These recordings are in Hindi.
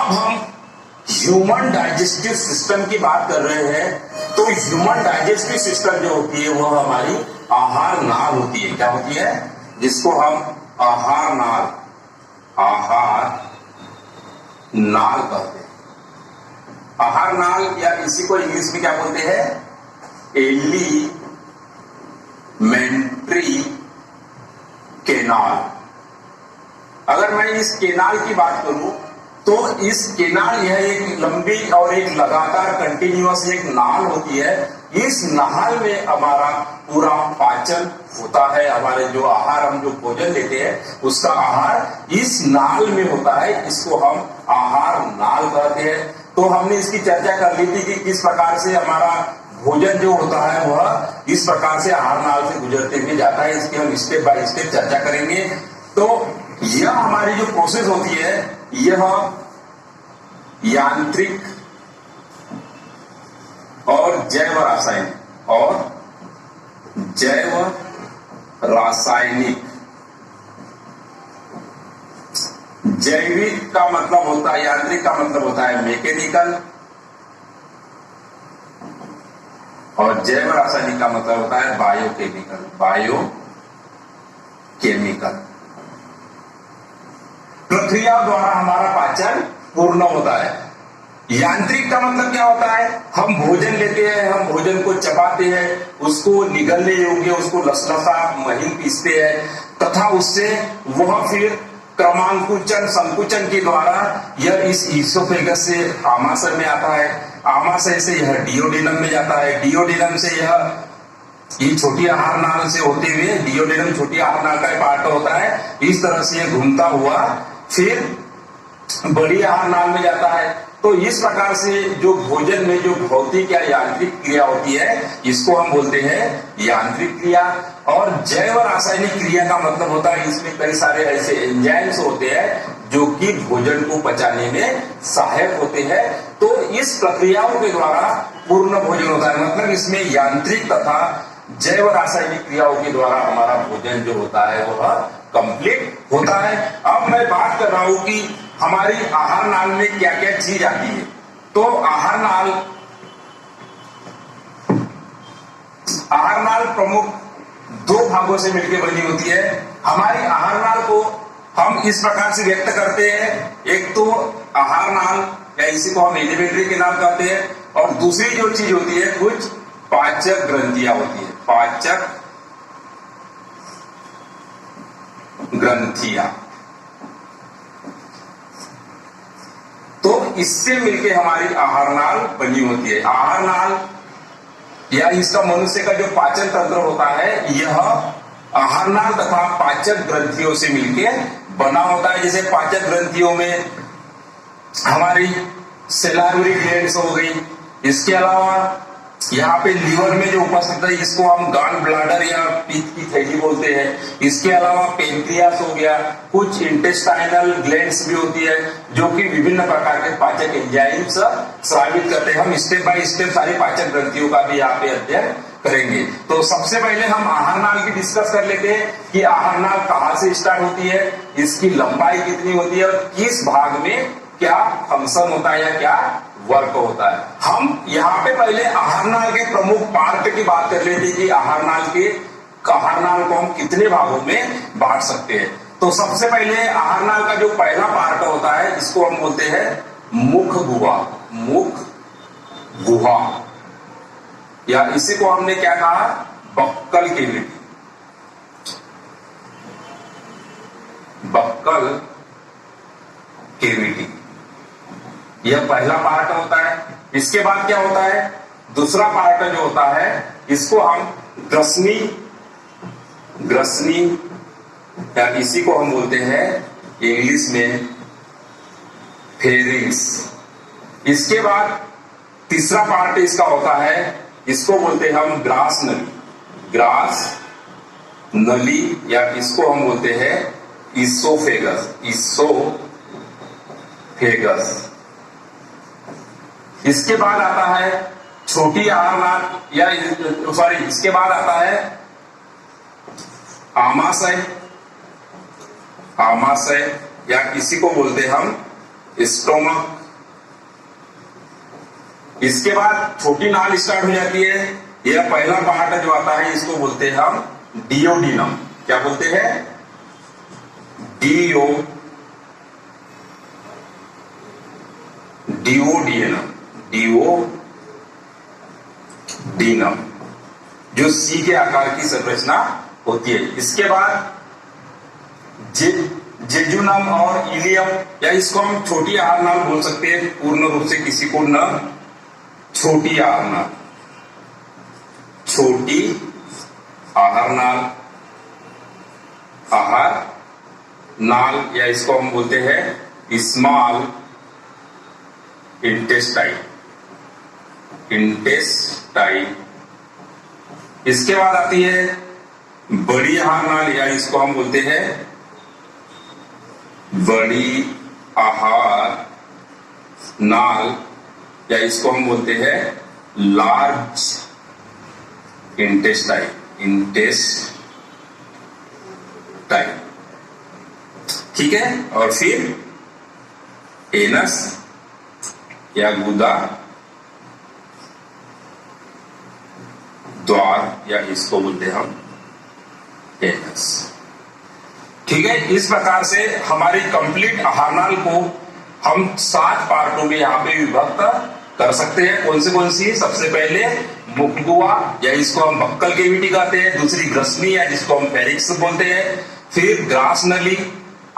अब हम ह्यूमन डाइजेस्टिव सिस्टम की बात कर रहे हैं। तो ह्यूमन डाइजेस्टिव सिस्टम जो होती है वह हमारी आहार नाल होती है। क्या होती है? जिसको हम आहार नाल कहते हैं। आहार नाल या इसी को इंग्लिश में क्या बोलते हैं? Alimentary canal. अगर मैं इस केनाल की बात करूं तो इस केनाल, यह एक लंबी और एक लगातार कंटिन्यूअस एक नाल होती है। इस नाल में हमारा पूरा पाचन होता है। हमारे जो आहार, हम जो भोजन लेते हैं उसका आहार इस नाल में होता है। इसको हम आहार नाल कहते हैं। तो हमने इसकी चर्चा कर ली थी कि किस प्रकार से हमारा भोजन जो होता है वह इस प्रकार से आहार नाल से गुजरते हुए जाता है। इसकी हम स्टेप बाय स्टेप चर्चा करेंगे। तो यह हमारी जो प्रोसेस होती है यह यांत्रिक और जैव रासायनिक। जैविक का मतलब होता है, यांत्रिक का मतलब होता है मैकेनिकल, और जैव रासायनिक का मतलब होता है बायोकेमिकल। प्रक्रिया द्वारा हमारा पाचन पूर्ण होता है। यांत्रिक का मतलब क्या होता है? हम भोजन लेते हैं, हम भोजन को चबाते हैं, उसको निगलने योग्य, उसको लसलसा महीन पीसते हैं तथा उससे वह फिर क्रमांकुचन संकुचन के द्वारा यह इस ईसोफेगस से आमाशय में आता है। आमाशय से यह डियोडेनम में जाता है। डियोडेनम से ये छोटी आहार नाल से होते हुए, डियोडेनम छोटी आहार नाल का पार्ट होता है। इस तरह से यह घूमता हुआ फिर बड़ी आहार नाल में जाता है। तो इस प्रकार से जो भोजन में जो भौतिक या यांत्रिक क्रिया होती है इसको हम बोलते हैं यांत्रिक क्रिया। और जैव रासायनिक क्रिया का मतलब होता है इसमें कई सारे ऐसे एंजाइम्स होते हैं जो कि भोजन को पचाने में सहायक होते हैं। तो इस प्रक्रियाओं के द्वारा पूर्ण भोजन होता है। मतलब इसमें यांत्रिक तथा जैव रासायनिक क्रियाओं के द्वारा हमारा भोजन जो होता है वह कंप्लीट होता है। अब मैं बात कर रहा हूं कि हमारी आहार नाल में क्या क्या चीज आती है। तो आहार नाल प्रमुख दो भागों से मिलकर बनी होती है। हमारी आहार नाल को हम इस प्रकार से व्यक्त करते हैं। एक तो आहार नाल या इसी को हम एलिमेंट्री केनाल कहते हैं, और दूसरी जो चीज होती है कुछ पाचक ग्रंथियां होती है। पाचक ग्रंथियां, तो इससे मिलके हमारी आहार नाल बनी होती है। आहार नाल या इसका मनुष्य का जो पाचन तंत्र होता है यह आहार नाल तथा पाचक ग्रंथियों से मिलके बना होता है। जैसे पाचक ग्रंथियों में हमारी सेलावरी ग्लैंड्स हो गई, इसके अलावा यहाँ पे लीवर में जो उपस्थित है इसको हम गॉल ब्लैडर या पित्त की थैली बोलते हैं। इसके अलावा पेनक्रियास हो गया, कुछ इंटेस्टाइनल ग्लैंड्स भी होती है जो कि विभिन्न प्रकार के पाचक एंजाइम्स स्रावित करते हैं। हम स्टेप बाय स्टेप सारी पाचक ग्रंथियों का भी यहाँ पे अध्ययन करेंगे। तो सबसे पहले हम आहार नाल की डिस्कस कर लेते हैं कि आहार नाल कहाँ से स्टार्ट होती है, इसकी लंबाई कितनी होती है और किस भाग में क्या फंक्शन होता है या क्या वर्क होता है। हम यहाँ पे पहले आहार नाल के प्रमुख पार्ट की बात कर लेते हैं कि आहार नाल को हम कितने भागों में बांट सकते हैं। तो सबसे पहले आहार नाल का जो पहला पार्ट होता है इसको हम बोलते हैं मुख गुहा, या इसी को हमने क्या कहा, बक्कल केविटी। यह पहला पार्ट होता है। इसके बाद क्या होता है, दूसरा पार्ट जो होता है इसको हम ग्रसनी या इसी को हम बोलते हैं इंग्लिश में फेरिंग्स। इसके बाद तीसरा पार्ट इसका होता है, इसको बोलते हैं हम ग्रास नली या इसको हम बोलते हैं इसोफेगस। इसके बाद आता है छोटी आहार नाल या इसके बाद आता है आमाशय या किसी को बोलते हैं हम स्टोमक। इसके बाद छोटी नाल स्टार्ट हो जाती है। यह पहला पार्ट जो आता है इसको बोलते हैं हम डियोडिनम। क्या बोलते हैं? डिओडिनम। डिओडिनम जो सी के आकार की संरचना होती है। इसके बाद जेजुनम और इलियम, या इसको हम छोटी आहार नाल बोल सकते हैं, पूर्ण रूप से किसी को न छोटी आहार नाल, छोटी आहार नाल, आहार नाल, या इसको हम बोलते हैं स्मॉल इंटेस्टाइन। इसके बाद आती है बड़ी आहार नाल, या इसको हम बोलते हैं बड़ी आहार नाल, या इसको हम बोलते हैं लार्ज इंटेस्टाइन। ठीक है। और फिर एनस या गुदा द्वार, या इसको बोलते हैं हम एनस। ठीक है। इस प्रकार से हमारी कंप्लीट आहार नाल को हम 7 पार्टों में यहाँ पे विभक्त कर सकते हैं। कौन सी? सबसे पहले मुखगुआ, या इसको हम बक्कल केविटी कहते हैं। दूसरी ग्रसनी, या जिसको हम फेरिक्स बोलते हैं। फिर ग्रास नली,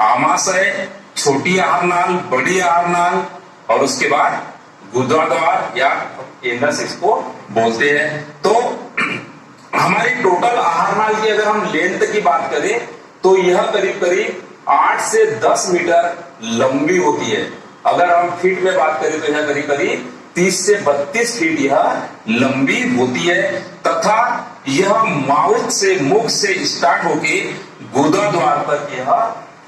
आमाशय, छोटी आहार नाल, बड़ी आहार नाल, और उसके बाद गुदा द्वार या एनस इसको बोलते हैं। तो हमारी टोटल आहार नाल की अगर हम लेंथ की बात करें तो यह करीब करीब 8 से 10 मीटर लंबी होती है। अगर हम फीट में बात करें तो यह करीब करीब 30 से 32 फीट यह लंबी होती है, तथा यह माउथ से, मुख से स्टार्ट होके गुदा द्वार तक यह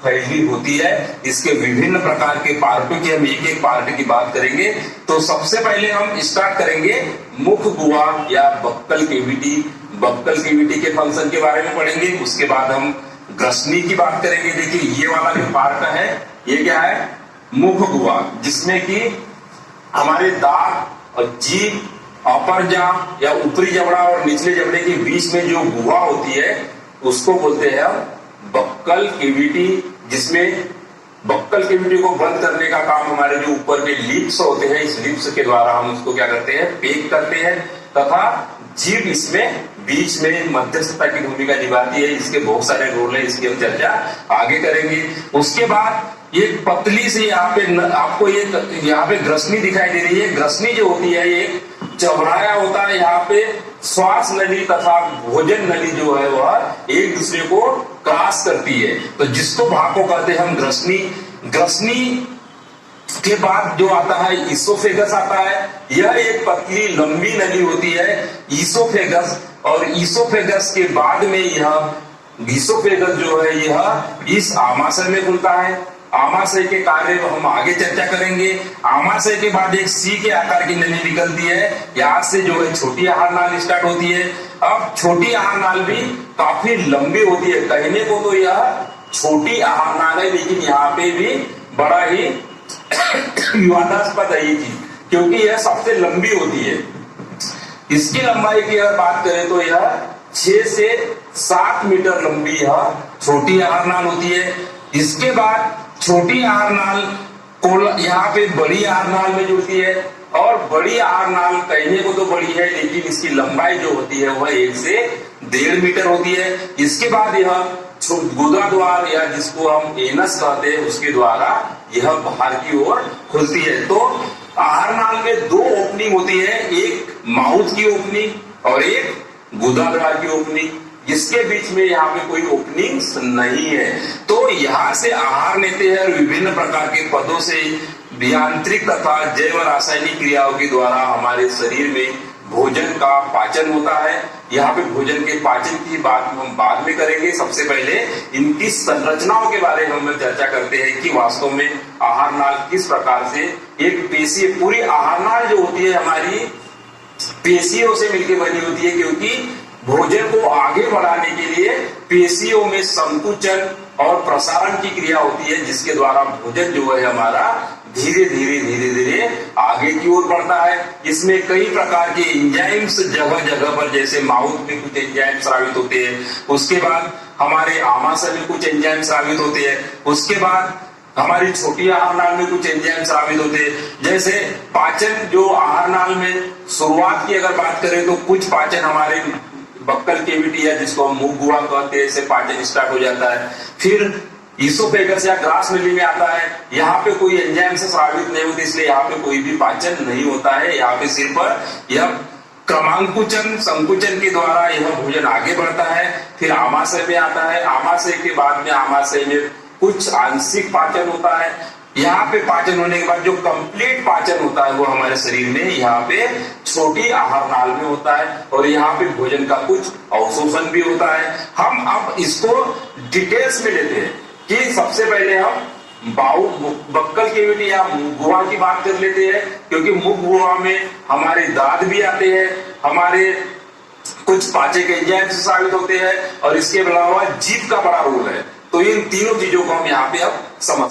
फैली होती है। इसके विभिन्न प्रकार के पार्टों की हम एक एक पार्ट की बात करेंगे। तो सबसे पहले हम स्टार्ट करेंगे मुख गुहा या बक्कल केविटी। बक्कल केविटी के फंक्शन के बारे में पढ़ेंगे। उसके बाद हम ग्रसनी की बात करेंगे। देखिए ये वाला जो पार्ट है ये क्या है? मुख गुहा, जिसमें कि हमारे दांत और जीभ, अपर जांघ या ऊपरी जबड़ा और निचले जबड़े के बीच में जो गुहा होती है उसको बोलते हैं हम बक्कल केविटी। जिसमें बक्कल केविटी को बंद करने का काम हमारे जो ऊपर के लिप्स होते हैं, इस लिप्स के द्वारा हम उसको क्या करते हैं? पैक करते हैं, तथा जीभ इसमें बीच में मध्यस्थता की भूमिका निभाती है। इसके बहुत सारे रोल है, इसकी हम चर्चा आगे करेंगे। उसके बाद एक पतली सी यहाँ पे आपको यहाँ पे ग्रसनी दिखाई दे रही है। ग्रसनी जो होती है ये चौराया होता है। यहाँ पे श्वास नली तथा भोजन नली जो है वह एक दूसरे को क्रॉस करती है, तो जिसको भाग को कहते हैं हम ग्रसनी। ग्रसनी के बाद जो आता है ईसोफेगस आता है। यह एक पतली लंबी नली होती है ईसोफेगस, और ईसोफेगस के बाद में यह ईसोफेगस जो है यह इस आमाशय में खुलता है। आमाशय के कार्य हम आगे चर्चा करेंगे। आमाशय के बाद एक सी के आकार की नली निकलती है। यहाँ से जो है छोटी आहार नाल स्टार्ट होती है। अब छोटी आहार नाल भी काफी लंबी होती है। कहने को तो यह छोटी आहार नाल है, लेकिन यहाँ पे भी बड़ा ही विवादास्पद है ये चीज, क्योंकि यह सबसे लंबी होती है। इसकी लंबाई की अगर बात करें तो यह 6 से 7 मीटर लंबी यह छोटी आहार नाल होती है। इसके बाद छोटी आहार नाल यहाँ पे बड़ी आहार नाल में जुड़ती है, और बड़ी आहार नाल कहने को तो बड़ी है, लेकिन इसकी लंबाई जो होती है वह 1 से 1.5 मीटर होती है। इसके बाद यह गुदा द्वार या जिसको हम एनस कहते हैं उसके द्वारा यह बाहर की ओर खुलती है। तो आहार नाल में 2 ओपनिंग होती है, एक माउथ की ओपनिंग और एक गुदा द्वार की ओपनिंग। जिसके बीच में यहाँ पे कोई ओपनिंग्स नहीं है। तो यहाँ से आहार लेते हैं और विभिन्न प्रकार के पदों से यांत्रिक तथा जैव रासायनिक क्रियाओं के द्वारा हमारे शरीर में भोजन का पाचन होता है। यहाँ पे भोजन के पाचन की बात हम बाद में करेंगे। सबसे पहले इनकी संरचनाओं के बारे में हम चर्चा करते हैं कि वास्तव में आहार नाल किस प्रकार से एक पेशी, पूरी आहार नाल जो होती है हमारी पेशियों से मिलकर बनी होती है, क्योंकि भोजन को आगे बढ़ाने के लिए पेशियों में संकुचन और प्रसारण की क्रिया होती है, जिसके द्वारा भोजन जो है हमारा धीरे धीरे आगे की ओर बढ़ता है। इसमें कई प्रकार के एंजाइम्स जगह जगह पर, जैसे माउथ में कुछ एंजाइम स्रावित होते हैं, उसके बाद हमारे आमाशय में कुछ एंजाइम स्रावित होते हैं, उसके बाद हमारी छोटी आहार नाल में कुछ एंजाइम स्रावित होते हैं। जैसे पाचन जो आहार नाल में शुरुआत की अगर बात करें तो कुछ पाचन हमारे बक्कल केविटी है, जिसको हम मुंह गुहा कहते हैं, से पाचन स्टार्ट हो जाता है। फिर ईसोफेगस या ग्रास नली में आता है, यहाँ पे कोई एंजाइम से स्रावित नहीं होती, इसलिए यहाँ पे कोई भी पाचन नहीं होता है। यहाँ पे सिर्फ यह क्रमांकुचन संकुचन के द्वारा यह भोजन आगे बढ़ता है। फिर आमाशय में आता है, आमाशय के बाद में आमाशय में कुछ आंशिक पाचन होता है। यहाँ पे पाचन होने के बाद जो कंप्लीट पाचन होता है वो हमारे शरीर में यहाँ पे छोटी आहार नाल में होता है, और यहाँ पे भोजन का कुछ अवशोषण भी होता है। हम अब इसको डिटेल्स में लेते हैं कि सबसे पहले हम बक्कल केविटी या मुंह गुहा की बात कर लेते हैं, क्योंकि मुंह गुहा में हमारे दांत भी आते हैं, हमारे कुछ पाचक एंजाइम से साबित होते हैं, और इसके अलावा जीभ का बड़ा रोल है। तो इन तीनों चीजों को हम यहाँ पे अब समझ